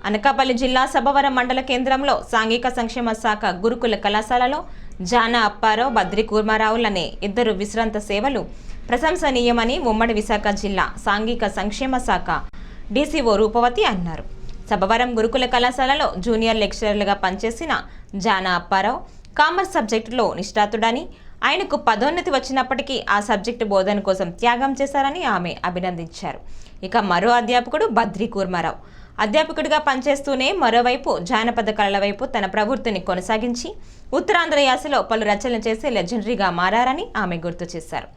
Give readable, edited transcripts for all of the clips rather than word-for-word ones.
అనకాపల్లి జిల్లా సభవరం మండల కేంద్రంలో సాంఘిక సంక్షేమ శాఖ గురుకుల కళాశాలలో జానా అప్పారావు, బద్రి కూర్మారావులనే ఇద్దరు విశ్రాంత సేవలు ప్రశంసనీయమని ఉమ్మడి విశాఖ జిల్లా సాంఘిక సంక్షేమ శాఖ డీసీఓ రూపవతి అన్నారు. సభవరం గురుకుల కళాశాలలో జూనియర్ లెక్చరర్లుగా పనిచేసిన జానా అప్పారావు కామర్స్ సబ్జెక్టులో నిష్ణాతుడని, ఆయనకు పదోన్నతి వచ్చినప్పటికీ ఆ సబ్జెక్టు బోధన కోసం త్యాగం చేశారని ఆమె అభినందించారు. ఇక మరో అధ్యాపకుడు బద్రి కూర్మారావు అధ్యాపకుడిగా పనిచేస్తూనే మరోవైపు జానపద కళల వైపు తన ప్రవృత్తిని కొనసాగించి ఉత్తరాంధ్ర యాసలో పలు రచనలు చేసి లెజెండరీగా మారారని ఆమె గుర్తు చేశారు.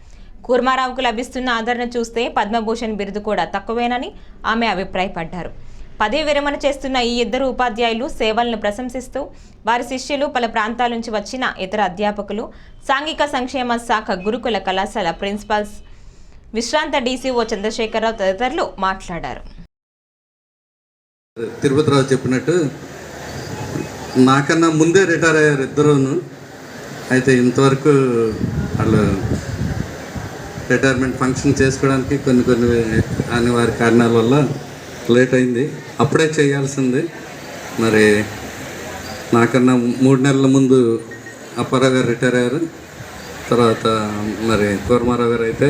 కూర్మారావుకు లభిస్తున్న ఆదరణ చూస్తే పద్మభూషణ్ బిరుదు కూడా తక్కువేనని ఆమె అభిప్రాయపడ్డారు. పదవి విరమణ చేస్తున్న ఈ ఇద్దరు ఉపాధ్యాయులు సేవలను ప్రశంసిస్తూ వారి శిష్యులు, పలు ప్రాంతాల నుంచి వచ్చిన ఇతర అధ్యాపకులు, సాంఘిక సంక్షేమ శాఖ గురుకుల కళాశాల ప్రిన్సిపల్స్, విశ్రాంత డీసీఓ చంద్రశేఖరరావు తదితరులు మాట్లాడారు. తిరుపతిరావు చెప్పినట్టు నాకన్నా ముందే రిటైర్ అయ్యారు ఇద్దరును. అయితే ఇంతవరకు వాళ్ళు రిటైర్మెంట్ ఫంక్షన్ చేసుకోవడానికి కొన్ని అనివార్య కారణాల వల్ల లేట్ అయింది. అప్పుడే చేయాల్సింది. మరి నాకన్నా 3 నెలల ముందు అప్పారావు గారు రిటైర్ అయ్యారు. తర్వాత మరి కూర్మారావు గారు అయితే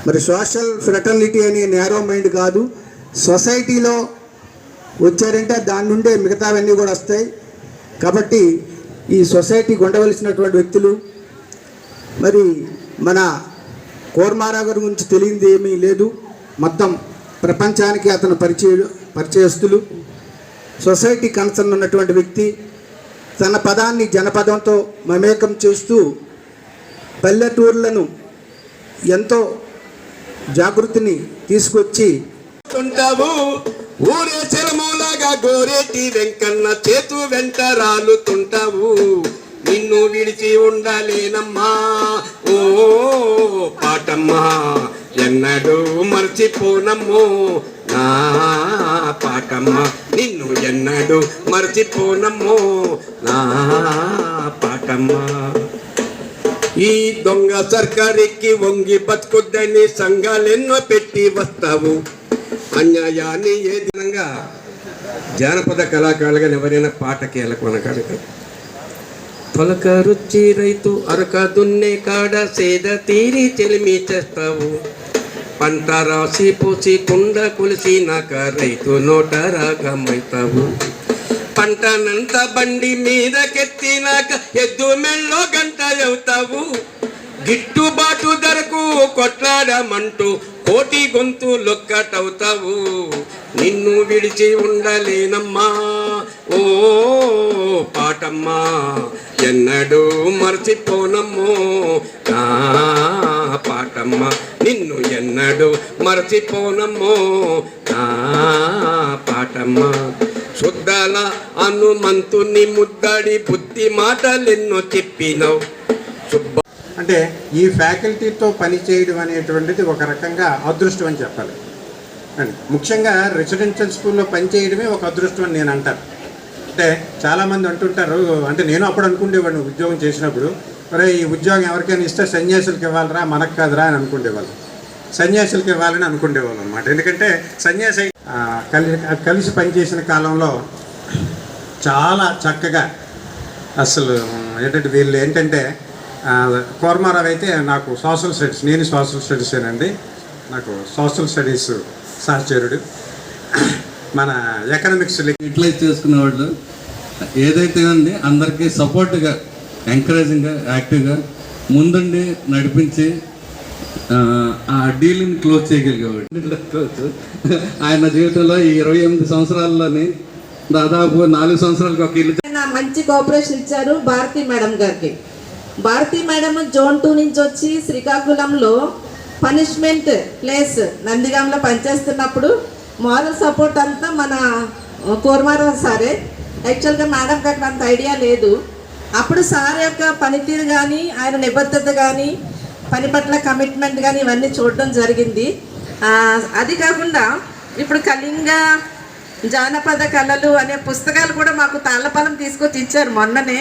మరి సోషల్ ఫ్రెటర్నిటీ అనే నేరో మైండ్ కాదు, సొసైటీలో వచ్చారంటే దాని నుండే మిగతావన్నీ కూడా వస్తాయి. కాబట్టి ఈ సొసైటీకి ఉండవలసినటువంటి వ్యక్తులు, మరి మన కూర్మారావు గారి గురించి తెలియంది ఏమీ లేదు. మొత్తం ప్రపంచానికి అతను పరిచయస్తులు. సొసైటీ కన్సర్న్ ఉన్నటువంటి వ్యక్తి. తన పదాన్ని జనపదంతో మమేకం చేస్తూ పల్లెటూర్లను ఎంతో జాగృతిని తీసుకొచ్చి తుంటావు ఊరే చెరమూలగా గోరేటి వెంకన్న చేతు వెంట రాలుతుంటావు. నిన్ను విడిచి ఉండలేనమ్మా ఓ పాటమ్మా, ఎన్నడూ మర్చిపోనమ్మో నా పాటమ్మా, నిన్ను ఎన్నడూ మర్చిపోనమ్మో నా పాటమ్మా. ఈ దొంగ సర్కారెక్కి వంగి బతుకుద్దని సంఘాలెన్నో పెట్టి వస్తావు. అన్యాయాన్ని ఏ దినంగా జానపద కళాకారులుగా ఎవరైనా పాటకి ఎలకొనగలక తొలక రుచి రైతు అరక దున్నే కాడ సేద తీరి చెలిమి చేస్తావు. పంట రాసి పోసి కుండ కొలిసినాక రైతు నోట రాగమవుతావు. పంటనంత బండి మీదకెత్తినాక ఎద్దు మెళ్ళో గంట అవుతావు. గిట్టుబాటు ధరకు కొట్లాడమంటూ కోటి గొంతు లొక్కటవుతావు. నిన్ను విడిచి ఉండలేనమ్మా ఓ పాటమ్మా, ఎన్నడూ మర్చిపోనమ్మో నా పాటమ్మా, నిన్ను ఎన్నడూ మర్చిపోనమ్మో నా పాటమ్మా. శుద్ధాల హనుమంతుని ముద్దడి బుద్ధి మాటలెన్నో చెప్పినావు. అంటే ఈ ఫ్యాకల్టీతో పనిచేయడం అనేటువంటిది ఒక రకంగా అదృష్టం అని చెప్పాలి. అండ్ ముఖ్యంగా రెసిడెన్షియల్ స్కూల్లో పనిచేయడమే ఒక అదృష్టం అని నేను అంటాను. అంటే చాలామంది అంటుంటారు, అంటే నేను అప్పుడు అనుకునేవాడిని ఉద్యోగం చేసినప్పుడు, మరి ఈ ఉద్యోగం ఎవరికైనా ఇస్తే సన్యాసులకు ఇవ్వాలరా మనకు కాదురా అని అనుకునేవాళ్ళు. సన్యాసులకు ఇవ్వాలని అనుకునేవాళ్ళు అనమాట. ఎందుకంటే సన్యాసి కలిసి పనిచేసిన కాలంలో చాలా చక్కగా అసలు ఏంటంటే వీళ్ళు ఏంటంటే కూర్మారావు అయితే నాకు సోషల్ స్టడీస్, నేను సోషల్ స్టడీసేనండి, నాకు సోషల్ స్టడీస్ సహచరుడు. మన ఎకనామిక్స్ యూటిలైజ్ చేసుకునేవాళ్ళు. ఏదైతే ఉంది అందరికీ సపోర్ట్గా, ఎంకరేజింగ్గా, యాక్టివ్గా ముందుండి నడిపించి ఆ డీల్ని క్లోజ్ చేయగలిగేవాడు. ఆయన జీవితంలో ఈ 28 సంవత్సరాల్లోని దాదాపు 4 సంవత్సరాలకు ఒక ఇల్లు. మంచి కోఆపరేషన్ ఇచ్చారు భారతీ మేడం గారికి. భారతీ మేడం జోన్ 2 నుంచి వచ్చి శ్రీకాకుళంలో పనిష్మెంట్ ప్లేస్ నందిగాంలో పనిచేస్తున్నప్పుడు మారల్ సపోర్ట్ అంతా మన కూర్మారావు సారే. యాక్చువల్గా మేడంకి అక్కడ అంత ఐడియా లేదు. అప్పుడు సార్ యొక్క పనితీరు కానీ, ఆయన నిబద్ధత కానీ, పని పట్ల కమిట్మెంట్ కానీ ఇవన్నీ చూడడం జరిగింది. అది కాకుండా ఇప్పుడు కళింగ జానపద కళలు అనే పుస్తకాలు కూడా మాకు తాళ్ళపాలెం తీసుకొచ్చి ఇచ్చారు మొన్ననే.